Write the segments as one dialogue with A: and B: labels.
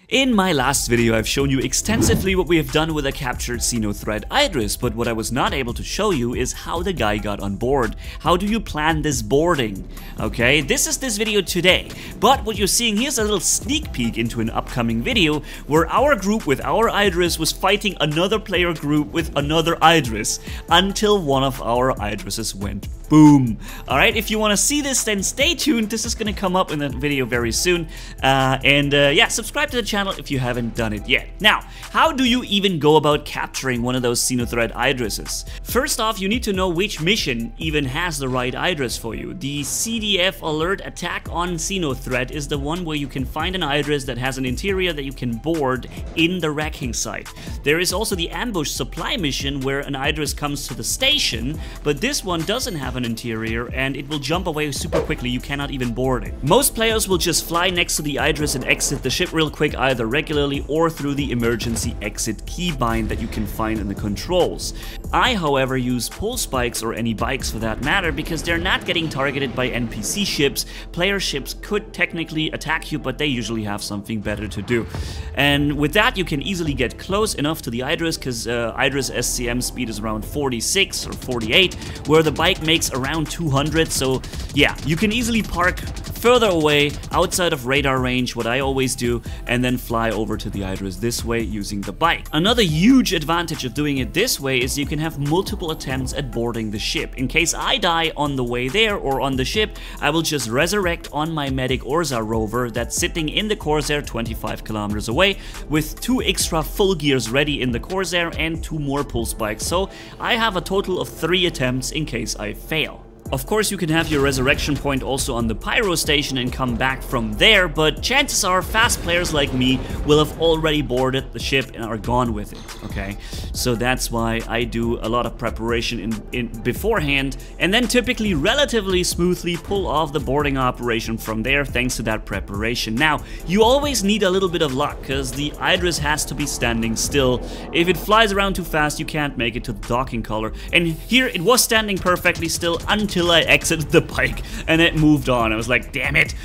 A: In my last video, I've shown you extensively what we have done with a captured Xenothread Idris, but what I was not able to show you is how the guy got on board. How do you plan this boarding? Okay, this is this video today, but what you're seeing here's a little sneak peek into an upcoming video where our group with our Idris was fighting another player group with another Idris until one of our Idrises went boom. Alright, if you want to see this, then stay tuned. This is going to come up in a video very soon. Yeah, subscribe to the channel if you haven't done it yet. Now, how do you even go about capturing one of those Xenothread Idrises? First off, you need to know which mission even has the right Idris for you. The CDF Alert Attack on Xenothread is the one where you can find an Idris that has an interior that you can board in the wrecking site. There is also the Ambush Supply mission where an Idris comes to the station, but this one doesn't have an interior and it will jump away super quickly. You cannot even board it. Most players will just fly next to the Idris and exit the ship real quick, either regularly or through the emergency exit keybind that you can find in the controls. I, however, use pull spikes, or any bikes for that matter, because they're not getting targeted by NPC ships. Player ships could technically attack you, but they usually have something better to do. And with that, you can easily get close enough to the Idris, because Idris SCM speed is around 46 or 48, where the bike makes around 200, so yeah, you can easily park further away outside of radar range, what I always do, and then fly over to the Idris this way using the bike. Another huge advantage of doing it this way is you can have multiple attempts at boarding the ship. In case I die on the way there or on the ship, I will just resurrect on my medic Orza rover that's sitting in the Corsair 25 kilometers away with 2 extra full gears ready in the Corsair and 2 more pull spikes, so I have a total of 3 attempts in case I fail. Of course, you can have your resurrection point also on the pyro station and come back from there, but chances are fast players like me will have already boarded the ship and are gone with it, okay? So that's why I do a lot of preparation in beforehand, and then typically relatively smoothly pull off the boarding operation from there thanks to that preparation. Now, you always need a little bit of luck, because the Idris has to be standing still. If it flies around too fast, you can't make it to the docking collar, and here it was standing perfectly still until I exited the bike and it moved on. I was like, damn it.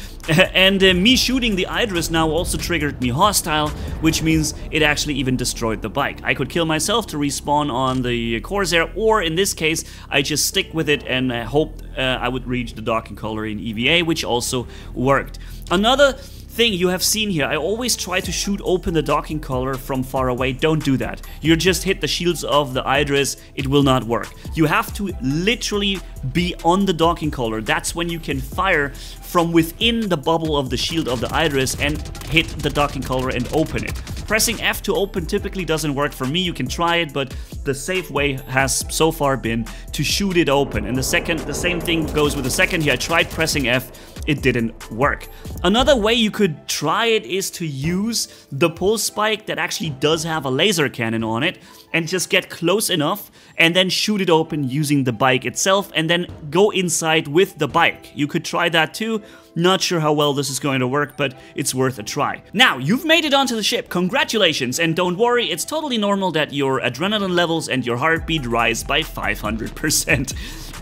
A: And me shooting the Idris now also triggered me hostile, which means it actually even destroyed the bike. I could kill myself to respawn on the Corsair, or in this case, I just stick with it and hope I would reach the docking collar in EVA, which also worked. Another thing you have seen here, I always try to shoot open the docking collar from far away. Don't do that. You just hit the shields of the Idris, it will not work. You have to literally be on the docking collar. That's when you can fire from within the bubble of the shield of the Idris and hit the docking collar and open it. Pressing F to open typically doesn't work for me. You can try it, but the safe way has so far been to shoot it open. And the same thing goes with the second here. I tried pressing F, it didn't work. Another way you could try it is to use the pull spike that actually does have a laser cannon on it and just get close enough and then shoot it open using the bike itself and then go inside with the bike. You could try that too. Not sure how well this is going to work, but it's worth a try. Now, you've made it onto the ship. Congratulations, and don't worry, it's totally normal that your adrenaline levels and your heartbeat rise by 500%.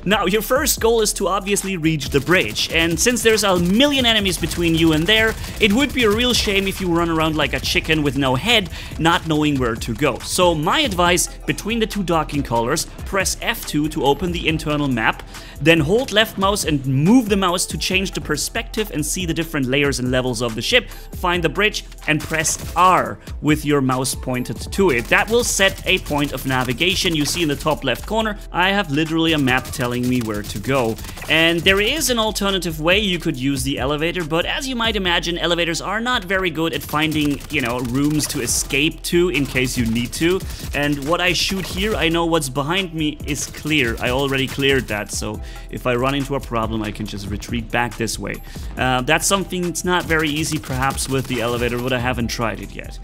A: Now, your first goal is to obviously reach the bridge, and since there's a million enemies between you and there, it would be a real shame if you run around like a chicken with no head, not knowing where to go. So my advice, between the 2 docking collars, press F2 to open the internal map, then hold left mouse and move the mouse to change the perspective and see the different layers and levels of the ship, find the bridge, and press R with your mouse pointed to it. That will set a point of navigation. You see in the top left corner, I have literally a map telling me where to go. And there is an alternative way. You could use the elevator, but as you might imagine, elevators are not very good at finding, you know, rooms to escape to in case you need to. And what I shoot here, I know what's behind me is clear. I already cleared that, so if I run into a problem, I can just retreat back this way. That's something that's not very easy perhaps with the elevator, but I haven't tried it yet.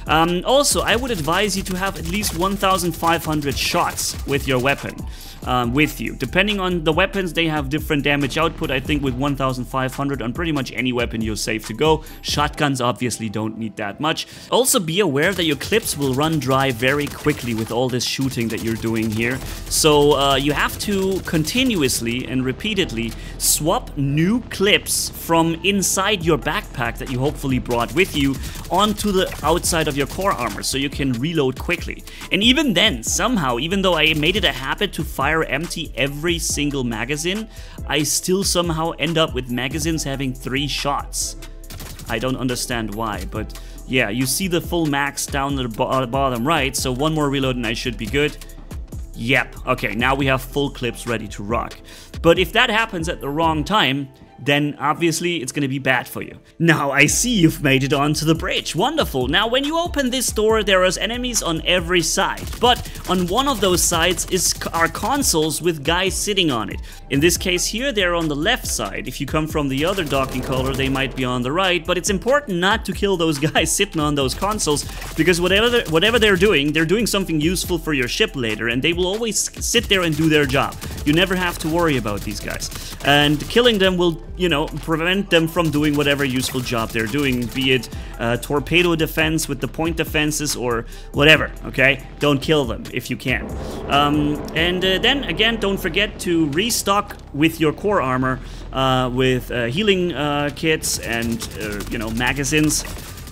A: Also, I would advise you to have at least 1,500 shots with your weapon. With you. Depending on the weapons, they have different damage output. I think with 1,500 on pretty much any weapon, you're safe to go. Shotguns obviously don't need that much. Also, be aware that your clips will run dry very quickly with all this shooting that you're doing here. So you have to continuously and repeatedly swap new clips from inside your backpack that you hopefully brought with you onto the outside of your core armor so you can reload quickly. And even then, somehow, even though I made it a habit to fire empty every single magazine, I still somehow end up with magazines having 3 shots. I don't understand why, but yeah, you see the full max down at the bottom right, so one more reload and I should be good. Yep, okay, now we have full clips ready to rock. But if that happens at the wrong time, then obviously it's gonna be bad for you. Now I see you've made it onto the bridge. Wonderful. Now when you open this door, there are enemies on every side, but on one of those sides are consoles with guys sitting on it. In this case here, they're on the left side. If you come from the other docking color, they might be on the right, but it's important not to kill those guys sitting on those consoles, because whatever they're doing something useful for your ship later, and they will always sit there and do their job. You never have to worry about these guys. And killing them will, you know, prevent them from doing whatever useful job they're doing, be it torpedo defense with the point defenses or whatever, okay? Don't kill them if you can. Then again, don't forget to restock with your core armor with healing kits and, you know, magazines,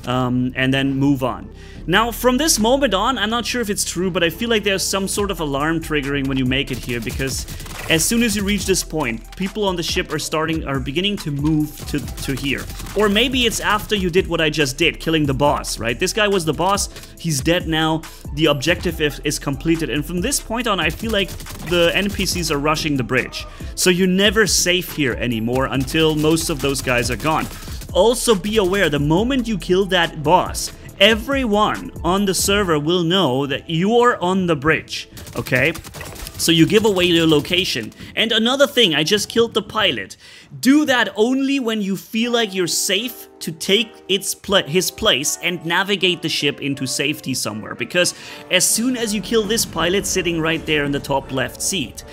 A: and then move on. Now, from this moment on, I'm not sure if it's true, but I feel like there's some sort of alarm triggering when you make it here, because as soon as you reach this point, people on the ship are beginning to move to here. Or maybe it's after you did what I just did, killing the boss, right? This guy was the boss, he's dead now, the objective is completed, and from this point on, I feel like the NPCs are rushing the bridge. So you're never safe here anymore until most of those guys are gone. Also be aware, the moment you kill that boss, everyone on the server will know that you're on the bridge, okay? So you give away your location. And another thing, I just killed the pilot. Do that only when you feel like you're safe to take his place and navigate the ship into safety somewhere. Because as soon as you kill this pilot sitting right there in the top left seat,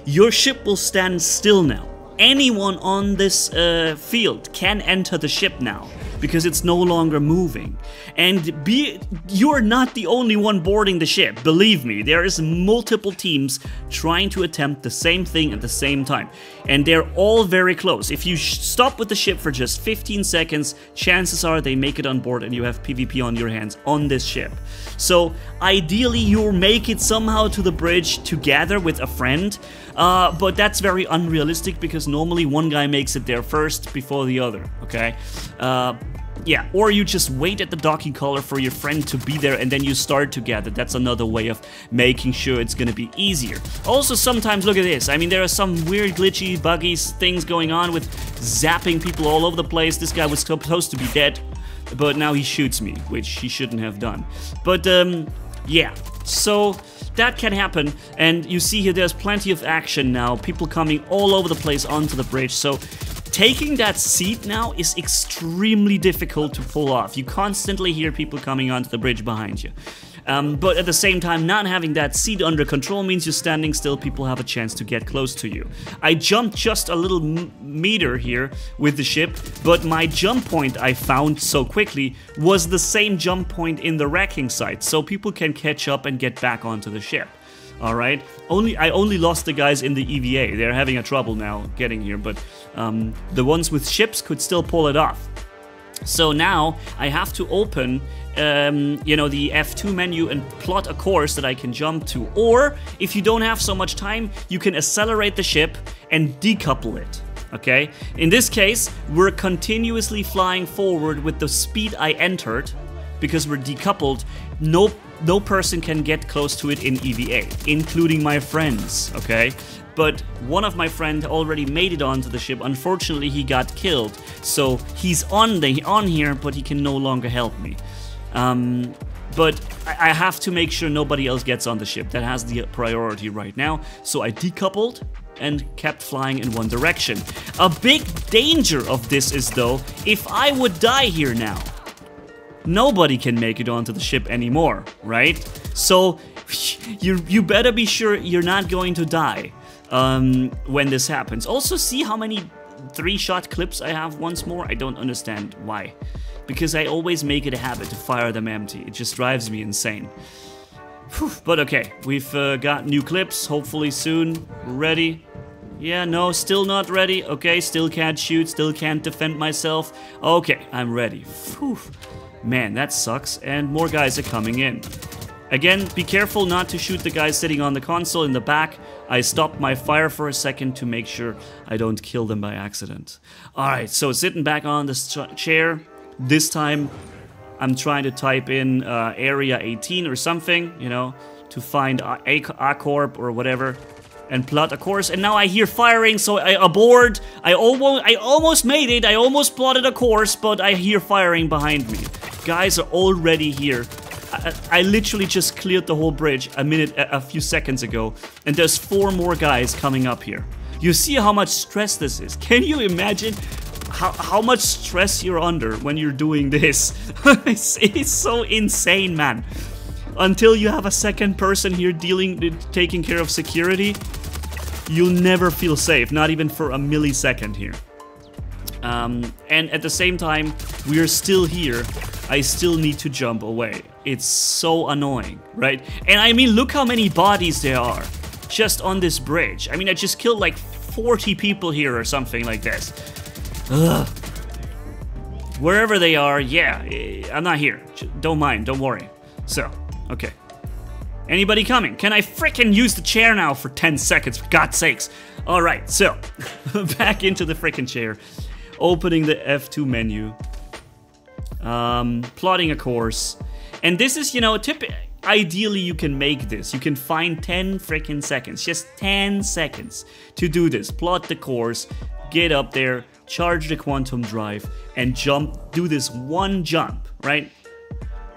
A: your ship will stand still now. Anyone on this field can enter the ship now, because it's no longer moving. And you're not the only one boarding the ship. Believe me, there is multiple teams trying to attempt the same thing at the same time. And they're all very close. If you stop with the ship for just 15 seconds, chances are they make it on board and you have PvP on your hands on this ship. So ideally you'll make it somehow to the bridge together with a friend. But that's very unrealistic, because normally one guy makes it there first before the other, okay? Yeah, or you just wait at the docking collar for your friend to be there and then you start together. That's another way of making sure it's gonna be easier. Also, sometimes, look at this. I mean, there are some weird, glitchy, buggy things going on with zapping people all over the place. This guy was supposed to be dead, but now he shoots me, which he shouldn't have done. But, yeah, so that can happen, and you see here there's plenty of action now, people coming all over the place onto the bridge, so taking that seat now is extremely difficult to pull off. You constantly hear people coming onto the bridge behind you. But at the same time, not having that seat under control means you're standing still, people have a chance to get close to you. I jumped just a little meter here with the ship, but my jump point I found so quickly was the same jump point in the wrecking site, so people can catch up and get back onto the ship. Alright, I only lost the guys in the EVA, they're having a trouble now getting here, but the ones with ships could still pull it off. So now I have to open, you know, the F2 menu and plot a course that I can jump to. Or, if you don't have so much time, you can accelerate the ship and decouple it. Okay? In this case, we're continuously flying forward with the speed I entered, because we're decoupled. No person can get close to it in EVA, including my friends, okay? But one of my friends already made it onto the ship. Unfortunately, he got killed, so he's on here, but he can no longer help me. But I have to make sure nobody else gets on the ship. That has the priority right now. So I decoupled and kept flying in one direction. A big danger of this is, though, if I would die here now, nobody can make it onto the ship anymore, right? So you better be sure you're not going to die when this happens. Also, see how many 3-shot clips I have once more? I don't understand why. Because I always make it a habit to fire them empty. It just drives me insane. Whew, but okay, we've got new clips, hopefully soon. Ready? Yeah, no, still not ready. Okay, still can't shoot, still can't defend myself. Okay, I'm ready. Whew. Man, that sucks. And more guys are coming in. Again, be careful not to shoot the guys sitting on the console in the back. I stopped my fire for a second to make sure I don't kill them by accident. Alright, so sitting back on this chair. This time, I'm trying to type in area 18 or something, you know, to find A Corp or whatever, and plot a course. And now I hear firing, so I abort. I almost made it. I almost plotted a course, but I hear firing behind me. Guys are already here. I literally just cleared the whole bridge a few seconds ago, and there's 4 more guys coming up here. You see how much stress this is? Can you imagine how much stress you're under when you're doing this? It's so insane, man. Until you have a second person here taking care of security, you'll never feel safe, not even for a millisecond here. And at the same time, we're still here. I still need to jump away. It's so annoying, right? And I mean, look how many bodies there are just on this bridge. I mean, I just killed like 40 people here or something like this. Ugh. Wherever they are, yeah, I'm not here. Don't mind, don't worry. So, okay. Anybody coming? Can I frickin' use the chair now for 10 seconds, for God's sakes? Alright, so, back into the frickin' chair. Opening the F2 menu. Plotting a course. And this is, you know, ideally you can make this. You can find 10 frickin' seconds, just 10 seconds to do this. Plot the course, get up there, charge the quantum drive, and do this one jump, right?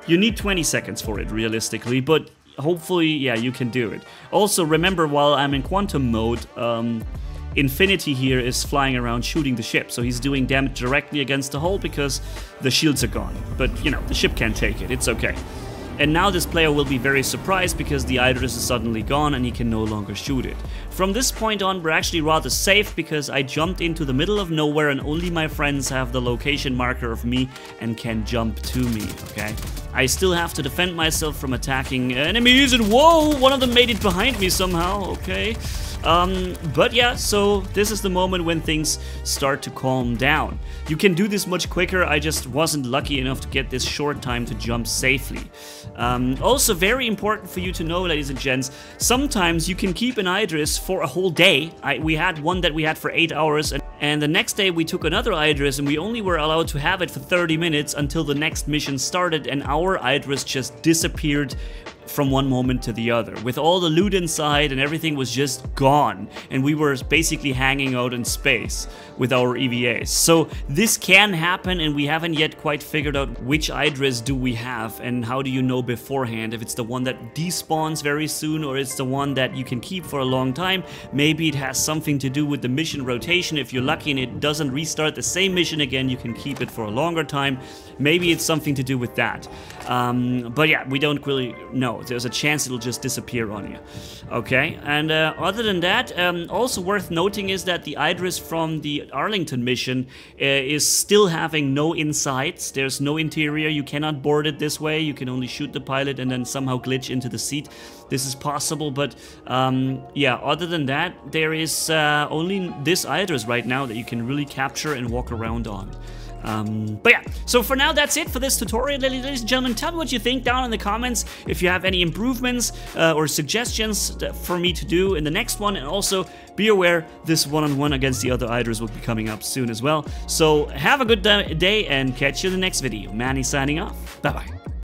A: You need 20 seconds for it, realistically, but hopefully, yeah, you can do it. Also, remember, while I'm in quantum mode, Infinity here is flying around shooting the ship, so he's doing damage directly against the hull because the shields are gone. But, you know, the ship can't take it, it's okay. And now this player will be very surprised because the Idris is suddenly gone and he can no longer shoot it. From this point on, we're actually rather safe because I jumped into the middle of nowhere and only my friends have the location marker of me and can jump to me, okay? I still have to defend myself from attacking enemies, and whoa, one of them made it behind me somehow, okay? But yeah, so this is the moment when things start to calm down. You can do this much quicker. I just wasn't lucky enough to get this short time to jump safely. Also very important for you to know, ladies and gents, sometimes you can keep an Idris for a whole day. We had one that we had for 8 hours, and the next day we took another Idris and we only were allowed to have it for 30 minutes until the next mission started, and our Idris just disappeared from one moment to the other, with all the loot inside and everything was just gone, and we were basically hanging out in space with our EVAs. So this can happen, and we haven't yet quite figured out which Idris do we have and how do you know beforehand if it's the one that despawns very soon or it's the one that you can keep for a long time. Maybe it has something to do with the mission rotation. If you're lucky and it doesn't restart the same mission again, you can keep it for a longer time. Maybe it's something to do with that. But yeah, we don't really know. There's a chance it'll just disappear on you. Okay, and other than that, also worth noting is that the Idris from the Arlington mission is still having no insides. There's no interior. You cannot board it this way. You can only shoot the pilot and then somehow glitch into the seat. This is possible, but yeah, other than that, there is only this Idris right now that you can really capture and walk around on. But yeah, so for now that's it for this tutorial, ladies and gentlemen. Tell me what you think down in the comments, if you have any improvements or suggestions for me to do in the next one, and also be aware this one-on-one against the other Idris will be coming up soon as well. So have a good day and catch you in the next video. Manny signing off. Bye bye.